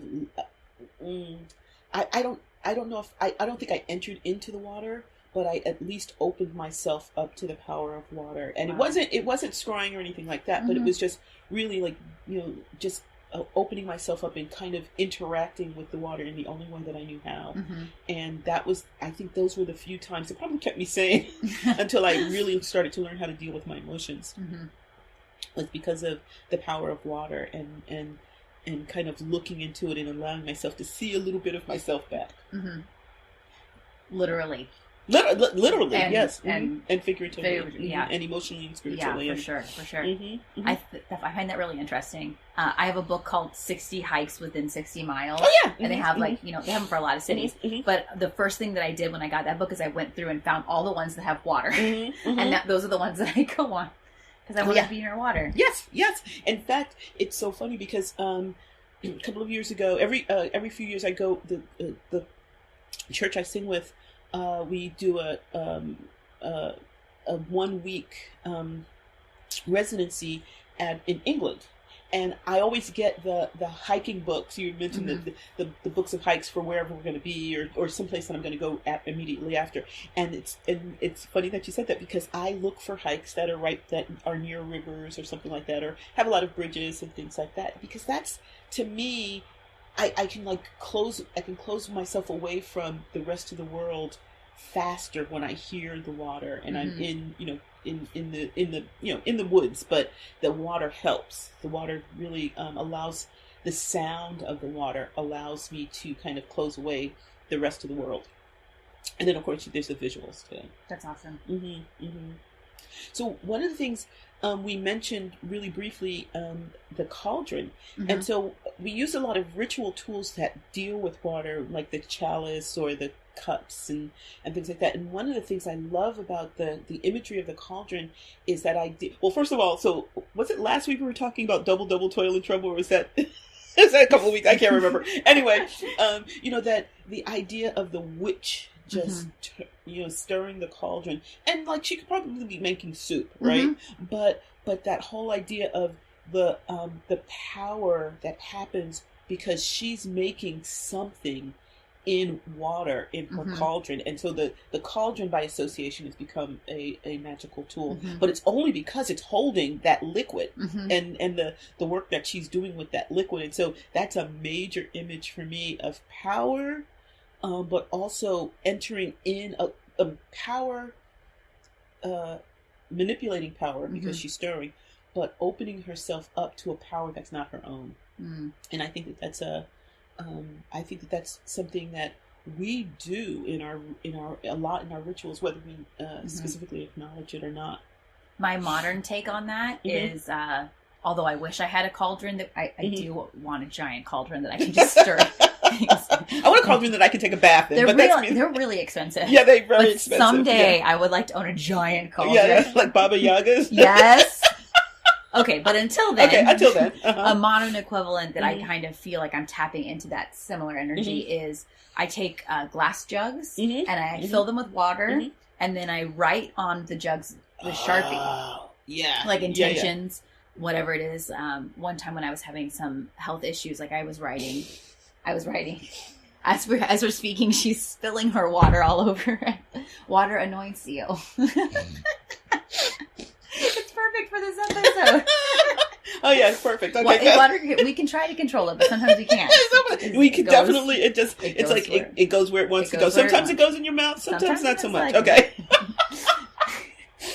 I don't know if, I don't think I entered into the water, but I at least opened myself up to the power of water. And it wasn't scrying or anything like that, but it was just really like, just opening myself up and kind of interacting with the water in the only way that I knew how. And that was, I think those were the few times that probably kept me sane until I really started to learn how to deal with my emotions. Was because of the power of water and kind of looking into it and allowing myself to see a little bit of myself back. Literally, and, yes, and figuratively, and emotionally and spiritually. For sure. I find that really interesting. I have a book called 60 Hikes Within 60 Miles. And they have they have them for a lot of cities. But the first thing that I did when I got that book is I went through and found all the ones that have water, and those are the ones that I go on because I want to be near water. Yes. In fact, it's so funny because a couple of years ago, every few years I go the church I sing with. We do a 1 week residency in England, and I always get the hiking books. You mentioned the books of hikes for wherever we're going to be, or someplace that I'm going to go immediately after. And it's funny that you said that, because I look for hikes that are near rivers or something like that, or have a lot of bridges and things like that, because that's, to me, I can like I can close myself away from the rest of the world faster when I hear the water, and I'm in, in the woods, but the water helps. The water really allows, the sound of the water allows me to kind of close away the rest of the world. And then of course there's the visuals too. That's awesome. So one of the things we mentioned really briefly, the cauldron. And so we use a lot of ritual tools that deal with water, like the chalice or the cups and things like that. And one of the things I love about the imagery of the cauldron is that well, first of all, so was it last week we were talking about double toil and trouble, or was that is that a couple of weeks? I can't remember. Anyway, that the idea of the witch just stirring the cauldron, and like she could probably be making soup, right? But that whole idea of the power that happens because she's making something in water in her cauldron, and so the cauldron by association has become a magical tool. But it's only because it's holding that liquid and the work that she's doing with that liquid. And so that's a major image for me of power, but also entering in a power, manipulating power because she's stirring, but opening herself up to a power that's not her own. And I think that's that's something that we do in our rituals, whether we specifically acknowledge it or not. My modern take on that is, although I wish I had a cauldron, that I do want a giant cauldron that I can just stir things. I want a cauldron that I can take a bath in. They're really expensive. Yeah, they're very expensive. Someday I would like to own a giant cauldron. Yeah, like Baba Yaga's. Yes. Okay, but until then, a modern equivalent that I kind of feel like I'm tapping into that similar energy is I take glass jugs and I fill them with water, and then I write on the jugs with Sharpie. Like intentions, whatever it is. One time when I was having some health issues, like I was writing. As we're speaking, she's spilling her water all over. Water anoints you. It's perfect for this episode. Oh yeah, it's perfect. Okay, water, we can try to control it, but sometimes we can't. We can definitely. It goes where it wants to go. Sometimes it goes in your mouth. Sometimes not so much. Okay.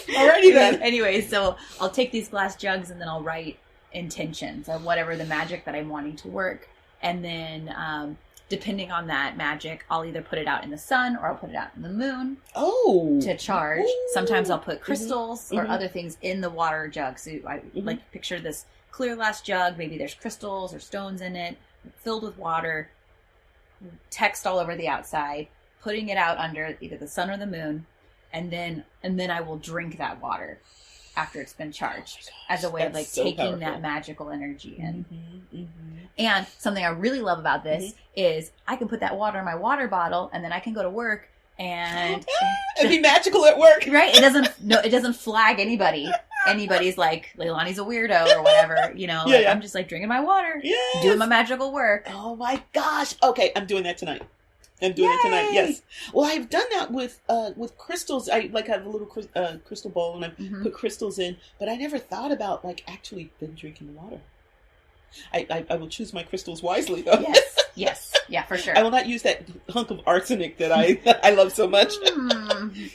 Alrighty then. Anyway, so I'll take these glass jugs and then I'll write intentions of whatever the magic that I'm wanting to work, and then depending on that magic, I'll either put it out in the sun or I'll put it out in the moon to charge. Ooh. Sometimes I'll put crystals or other things in the water jug. So I like picture this clear glass jug. Maybe there's crystals or stones in it, filled with water, text all over the outside, putting it out under either the sun or the moon, and then I will drink that water after it's been charged as a way of like taking that magical energy in. And something I really love about this is I can put that water in my water bottle, and then I can go to work and be magical at work. Right? It doesn't flag anybody. Anybody's like, Leilani's a weirdo or whatever, I'm just like drinking my water, doing my magical work. Oh my gosh. Okay, I'm doing that tonight. Yes. Well, I've done that with crystals. I have a little crystal bowl and I put crystals in, but I never thought about actually then drinking the water. I will choose my crystals wisely though. Yes. Yeah, for sure. I will not use that hunk of arsenic that I love so much.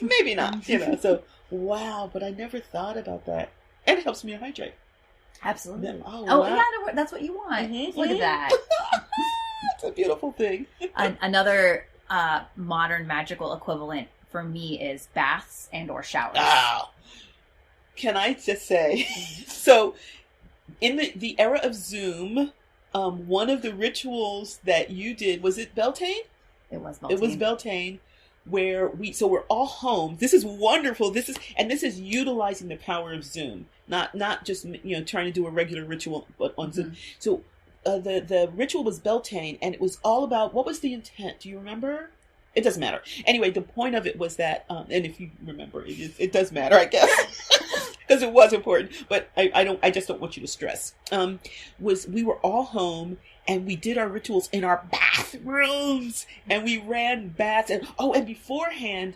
Maybe not, so wow, but I never thought about that. And it helps me hydrate. Absolutely. Wow. Yeah, that's what you want. Look at that. It's a beautiful thing. Another modern magical equivalent for me is baths and or showers. Wow. Can I just say, so in the era of Zoom, one of the rituals that you did, was it Beltane? It was Beltane. It was Beltane, where we're all home. This is wonderful. This is utilizing the power of Zoom, not just trying to do a regular ritual, but on Zoom. So the ritual was Beltane, and it was all about, what was the intent? Do you remember? It doesn't matter. Anyway, the point of it was that, and if you remember, it does matter, I guess, because it was important. But I just don't want you to stress. Was we were all home and we did our rituals in our bathrooms, and we ran baths, and beforehand,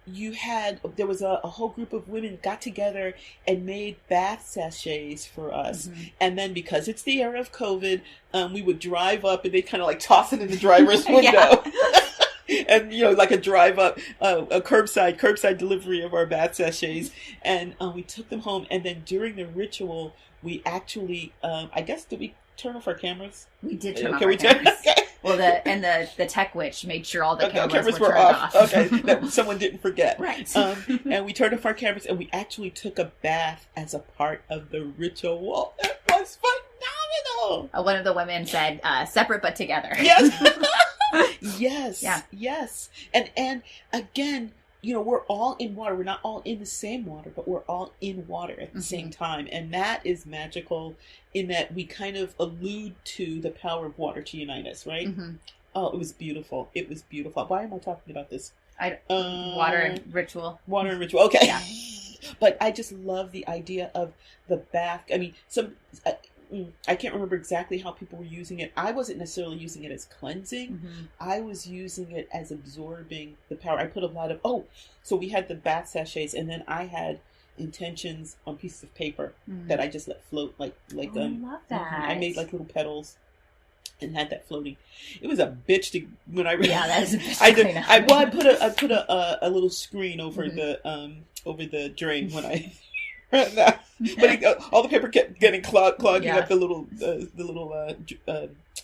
there was a whole group of women got together and made bath sachets for us. Mm-hmm. And then because it's the era of COVID, we would drive up and they kind of like toss it in the driver's window. And, like a drive up, a curbside delivery of our bath sachets. And we took them home. And then during the ritual, we actually, I guess, did we turn off our cameras? We did turn off our cameras. Okay. Well, the tech witch made sure all the cameras were turned off. Okay, that someone didn't forget. Right. And we turned off our cameras and we actually took a bath as a part of the ritual. It was phenomenal. One of the women said, separate but together. Yes. Yes. Yeah. Yes. And again, we're all in water. We're not all in the same water, but we're all in water at the same time. And that is magical in that we kind of allude to the power of water to unite us, right? Mm-hmm. Oh, it was beautiful. It was beautiful. Why am I talking about this? Water and ritual. Water and ritual. Okay. Yeah. But I just love the idea of the bath. I mean, I can't remember exactly how people were using it. I wasn't necessarily using it as cleansing. Mm-hmm. I was using it as absorbing the power. I put a lot of, so we had the bath sachets and then I had intentions on pieces of paper that I just let float like I love that. I made like little petals and had that floating. It was a bitch to when I that is a bitch. I put a little screen over the drain when I but all the paper kept getting clogging up the little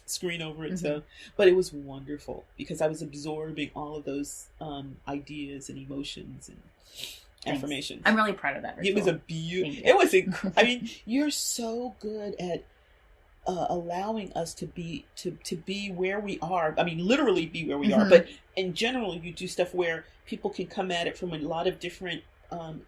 screen over it. So, but it was wonderful because I was absorbing all of those ideas and emotions and affirmations. I'm really proud of that. It was a It was. I mean, you're so good at allowing us to be where we are. I mean, literally be where we are, but in general, you do stuff where people can come at it from a lot of different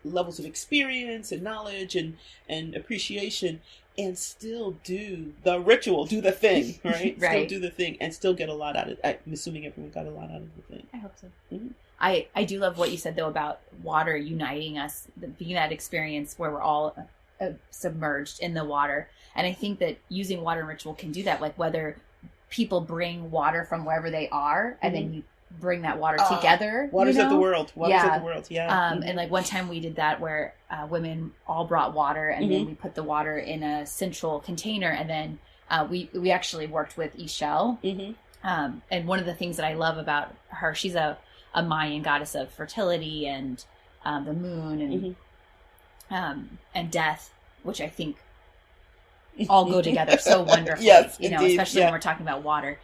levels of experience and knowledge and appreciation, and still do the ritual, do the thing, right? Right. Still do the thing and still get a lot out of it. I'm assuming everyone got a lot out of the thing. I hope so. Mm-hmm. I do love what you said, though, about water uniting us, being that experience where we're all submerged in the water. And I think that using water and ritual can do that, like whether people bring water from wherever they are and then you bring that water together. Waters of the world. Waters of the world, yeah. And like one time we did that where women all brought water and then we put the water in a central container and then we actually worked with Ishel. And one of the things that I love about her, she's a Mayan goddess of fertility and the moon and death, which I think all go together so wonderfully. Yes, indeed. Especially when we're talking about water.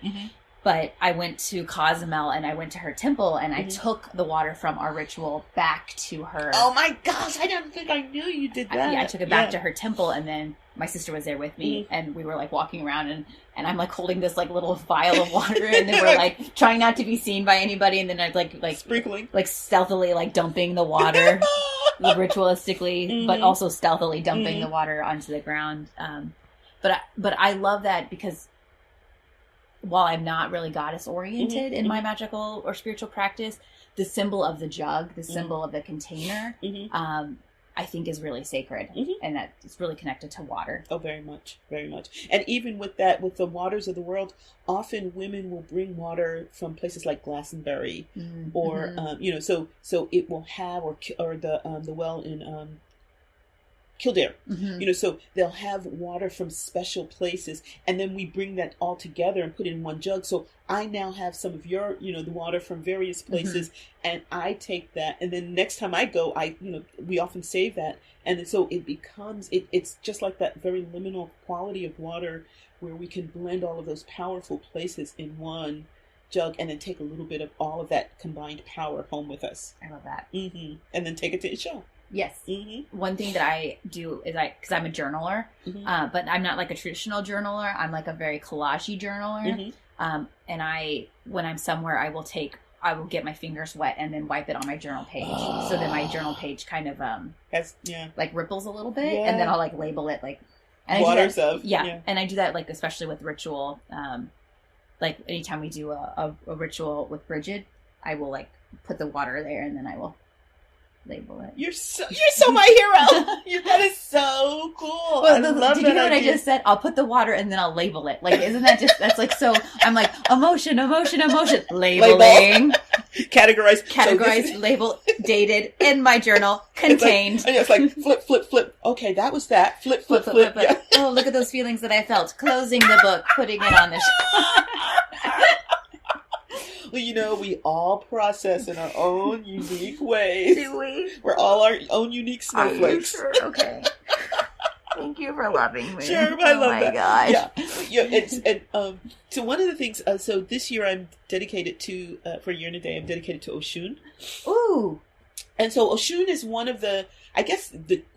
But I went to Cozumel and I went to her temple and I took the water from our ritual back to her. Oh my gosh, I don't think I knew you did that. I took it back to her temple and then my sister was there with me and we were like walking around and I'm like holding this like little vial of water and then we're like trying not to be seen by anybody and then I'd like sprinkling, like stealthily like dumping the water ritualistically, but also stealthily dumping the water onto the ground. But I love that because while I'm not really goddess oriented in my magical or spiritual practice, the symbol of the jug, the symbol of the container, I think is really sacred and that it's really connected to water. Oh, very much, very much. And even with that, with the waters of the world, often women will bring water from places like Glastonbury or, so it will have, or the well in, Kildare, so they'll have water from special places and then we bring that all together and put it in one jug. So I now have some of your, the water from various places and I take that and then next time I go, we often save that. And so it becomes, it's just like that very liminal quality of water where we can blend all of those powerful places in one jug and then take a little bit of all of that combined power home with us. I love that. And then take it to the show. Yes. One thing that I do is because I'm a journaler, but I'm not like a traditional journaler. I'm like a very collage-y journaler. And when I'm somewhere, I will get my fingers wet and then wipe it on my journal page. So that my journal page kind of, like ripples a little bit and then I'll like label it like, and waters of. Yeah. And I do that like, especially with ritual. Like anytime we do a ritual with Bridget, I will like put the water there and then I will label it. You're so my hero. That is so cool. Well, did you hear what I just said? I'll put the water and then I'll label it. Like, isn't that that's like so? I'm like emotion, labeling. Categorized, labeled, dated, in my journal, contained. It's like flip, flip, flip. Okay, that was that. Flip, flip, flip. Yeah. Oh, look at those feelings that I felt. Closing the book, putting it on the shelf. Well, we all process in our own unique ways. Do we? We're all our own unique snowflakes. Are you sure? Okay. Thank you for loving me. Sure, I love that. Gosh. Yeah. So one of the things. So this year I'm dedicated to for a year and a day. I'm dedicated to Oshun. Ooh. And so Oshun is one of the, I guess,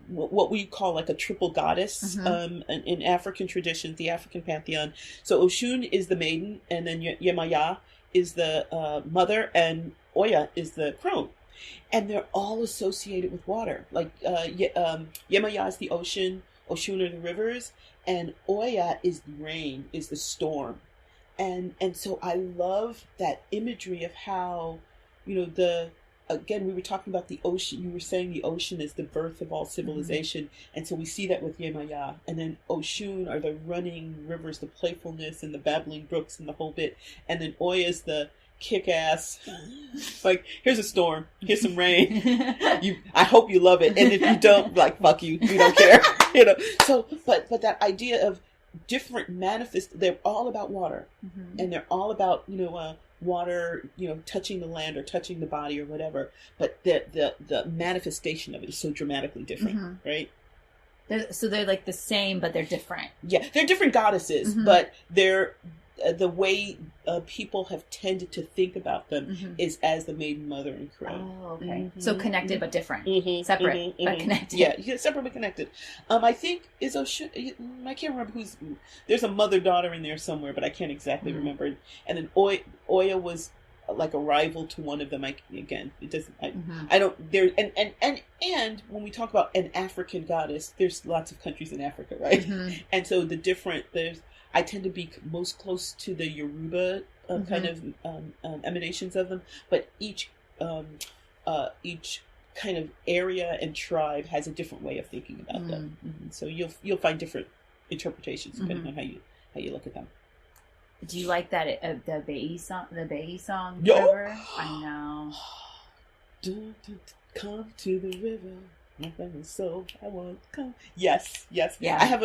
what we call like a triple goddess in African traditions, the African pantheon. So Oshun is the maiden, and then Yemaya is the mother, and Oya is the crone. And they're all associated with water. Like Yemaya is the ocean, Oshun are the rivers, and Oya is the rain, is the storm. And so I love that imagery of how, again, we were talking about the ocean. You were saying the ocean is the birth of all civilization. And so we see that with Yemaya. And then Oshun are the running rivers, the playfulness and the babbling brooks and the whole bit. And then Oya is the kick-ass, like, here's a storm, here's some rain. I hope you love it. And if you don't, like, fuck you. We don't care. So, but that idea of different they're all about water. And they're all about, water, touching the land or touching the body or whatever, but the manifestation of it is so dramatically different, right? So they're like the same, but they're different. Yeah, they're different goddesses, but they're the way people have tended to think about them is as the maiden, mother, and crone. Oh, okay. So connected but different, separate but connected. Yeah, separate but connected. I think is Oshun. I can't remember who's. There's a mother-daughter in there somewhere, but I can't exactly remember. And then Oya was like a rival to one of them. It doesn't. I don't. There and when we talk about an African goddess, there's lots of countries in Africa, right? And so I tend to be most close to the Yoruba kind of emanations of them, but each kind of area and tribe has a different way of thinking about them. So you'll find different interpretations depending on how you look at them. Do you like that the Bei song? The Bei song? Yo! River? I know. Come to the river. So I won't come. Yes. Yeah. I have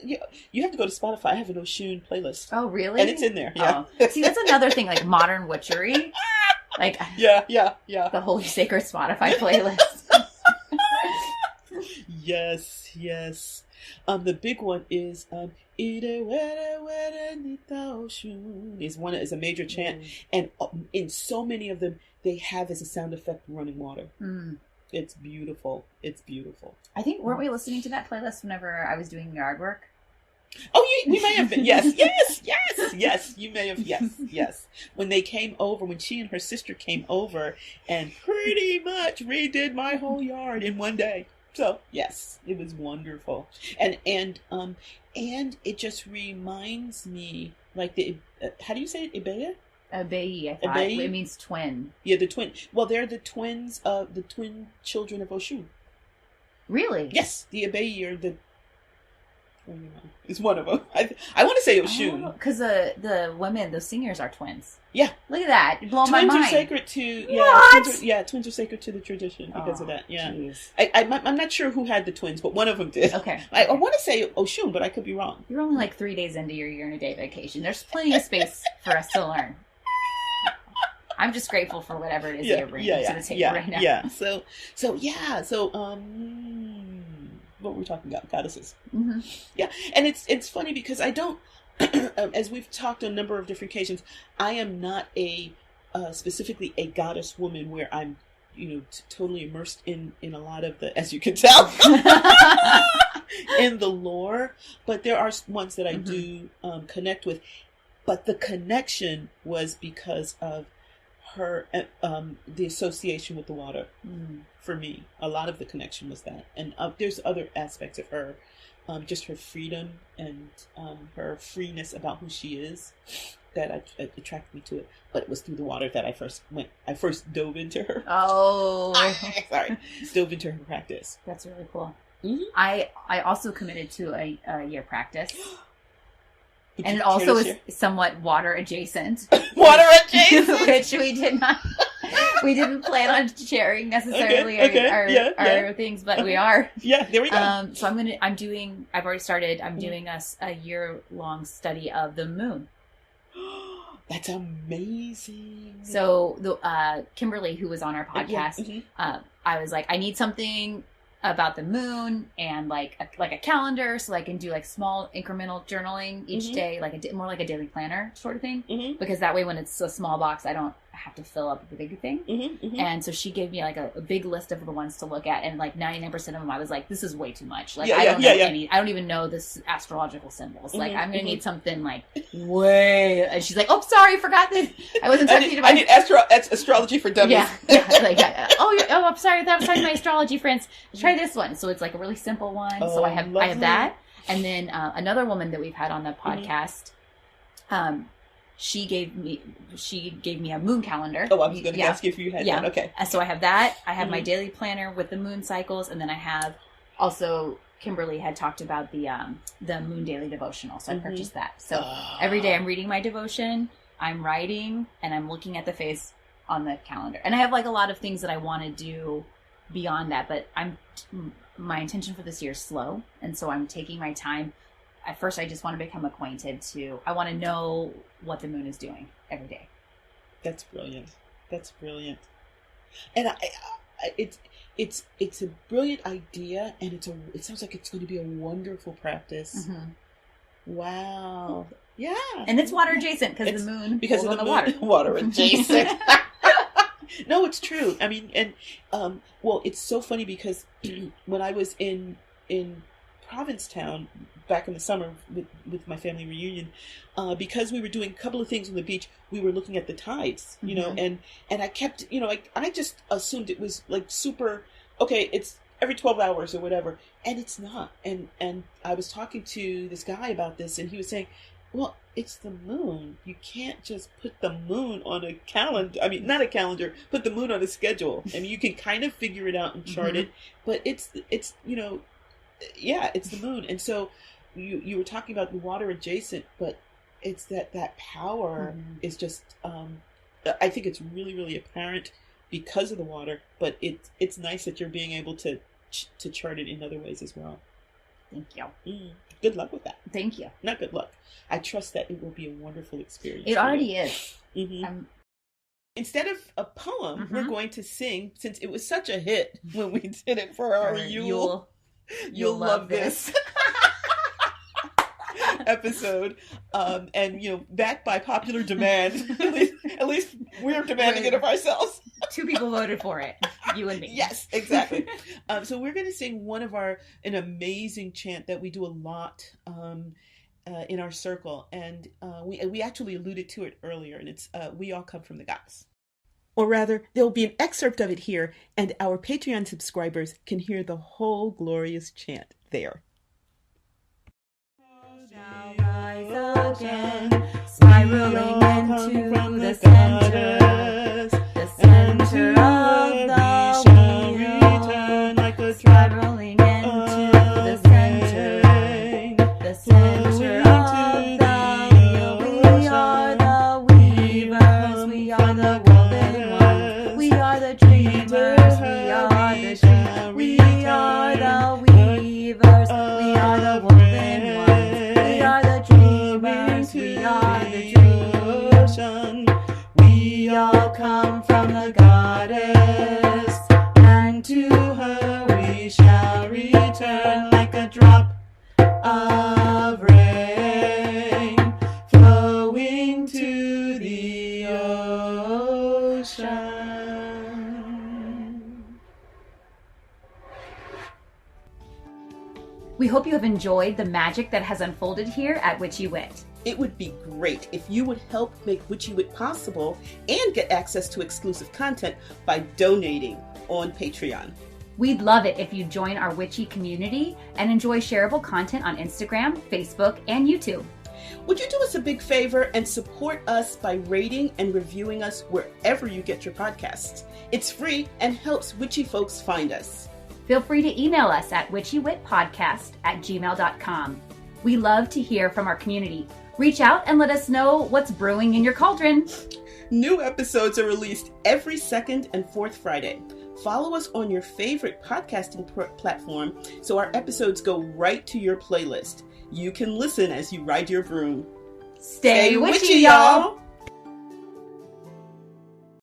you have to go to Spotify. I have an Oshun playlist. Oh, really? And it's in there. Yeah. Oh. See, that's another thing, like modern witchery. Like yeah. The Holy Sacred Spotify playlist. Yes. The big one is is a major chant, and in so many of them they have as a sound effect running water. It's beautiful. I think, weren't we listening to that playlist whenever I was doing yard work? Oh, we may have been. Yes. You may have. Yes. When they came over, when she and her sister came over and pretty much redid my whole yard in one day. So, yes, it was wonderful. And it just reminds me, like, how do you say it? Ibeya? Bei, I thought. It means twin. Yeah, the twin. Well, they're the twins of the twin children of Oshun. Really? Yes, the Bei are the. It's one of them. I want to say Oshun. Because the women, the singers, are twins. Yeah. Look at that. You blow my mind. Twins are sacred to. What? Twins are sacred to the tradition because of that. Yeah. Geez. I'm not sure who had the twins, but one of them did. Okay. I want to say Oshun, but I could be wrong. You're only like 3 days into your year and a day vacation. There's plenty of space for us to learn. I'm just grateful for whatever it is you're bringing to the table right now. Yeah. So what were we talking about? Goddesses. Yeah. And it's funny because I don't, as we've talked on a number of different occasions, I am not specifically a goddess woman where I'm, totally immersed in a lot of the, as you can tell, in the lore, but there are ones that I do connect with. But the connection was because of her, the association with the water. For me, a lot of the connection was that, and there's other aspects of her, just her freedom and her freeness about who she is that attracted me to it. But it was through the water that I first dove into her. Oh, dove into her practice. That's really cool. I also committed to a year practice. And it also is somewhat water adjacent. Water adjacent? Which we did not. We didn't plan on sharing necessarily our things, but we are. Yeah, there we go. So I've already started, I'm doing a year-long study of the moon. That's amazing. So the Kimberly, who was on our podcast, I was like, I need something about the moon and like a calendar, so I can do like small incremental journaling each day, like more like a daily planner sort of thing. Because that way, when it's a small box, I don't have to fill up the big thing. And so she gave me like a big list of the ones to look at, and like 99% of them, I was like, this is way too much. Like I don't even know this astrological symbols. Like I'm gonna need something like way. And she's like, oh, sorry, forgot this. I wasn't talking about. I need astrology for dummies. Oh, I'm sorry, that was talking to my astrology friends. Try this one. So it's like a really simple one. So I have that, and then another woman that we've had on the podcast. She gave me a moon calendar. Oh, I was going to ask you if you had one. Okay. So I have that. I have my daily planner with the moon cycles, and then I have also Kimberly had talked about the moon daily devotional, so I purchased that. So every day I'm reading my devotion, I'm writing, and I'm looking at the face on the calendar. And I have like a lot of things that I want to do beyond that, but my intention for this year is slow, and so I'm taking my time. At first, I just want to become acquainted I want to know what the moon is doing every day. That's brilliant. And it's a brilliant idea, and it sounds like it's going to be a wonderful practice. Wow. Yeah. And it's water adjacent because the moon pulls on the water. Water adjacent. No, it's true. I mean, and well, it's so funny because when I was in Provincetown back in the summer with my family reunion, because we were doing a couple of things on the beach, we were looking at the tides, you know, and I kept, I just assumed it was like super, okay, it's every 12 hours or whatever, and it's not. And I was talking to this guy about this, and he was saying, well, it's the moon. You can't just put the moon on a calendar. I mean, not a calendar, put the moon on a schedule. I mean, you can kind of figure it out and chart it, but it's it's the moon. And so you were talking about the water adjacent, but it's that power is just, I think it's really, really apparent because of the water, but it's nice that you're being able to chart it in other ways as well. Thank you. Good luck with that. Thank you. Not good luck. I trust that it will be a wonderful experience. It already is. Instead of a poem, we're going to sing, since it was such a hit when we did it for our Yule. You'll love this episode, and backed by popular demand. At least we're demanding it of ourselves. 2 people voted for it, you and me. Yes, exactly. So we're going to sing an amazing chant that we do a lot in our circle, and we actually alluded to it earlier, and it's "We All Come from the Gods." Or rather, there'll be an excerpt of it here, and our Patreon subscribers can hear the whole glorious chant there. Shall rise again, spiraling into the center of the wheel, like a spiraling into the center of the wheel. We are the weavers, we are the woven ones, we are the dreamers, we are the dreamers, we are the weavers, we are the woven ones, we are the dreamers, we are the dreamers. We all come from the goddess, and to her we shall return like a drop of rain flowing to the ocean. We hope you have enjoyed the magic that has unfolded here at Witchy Wit. It would be great if you would help make Witchy Wit possible and get access to exclusive content by donating on Patreon. We'd love it if you join our Witchy community and enjoy shareable content on Instagram, Facebook, and YouTube. Would you do us a big favor and support us by rating and reviewing us wherever you get your podcasts? It's free and helps witchy folks find us. Feel free to email us at witchywitpodcast@gmail.com. We love to hear from our community. Reach out and let us know what's brewing in your cauldron. New episodes are released every second and fourth Friday. Follow us on your favorite podcasting platform so our episodes go right to your playlist. You can listen as you ride your broom. Stay witchy, y'all!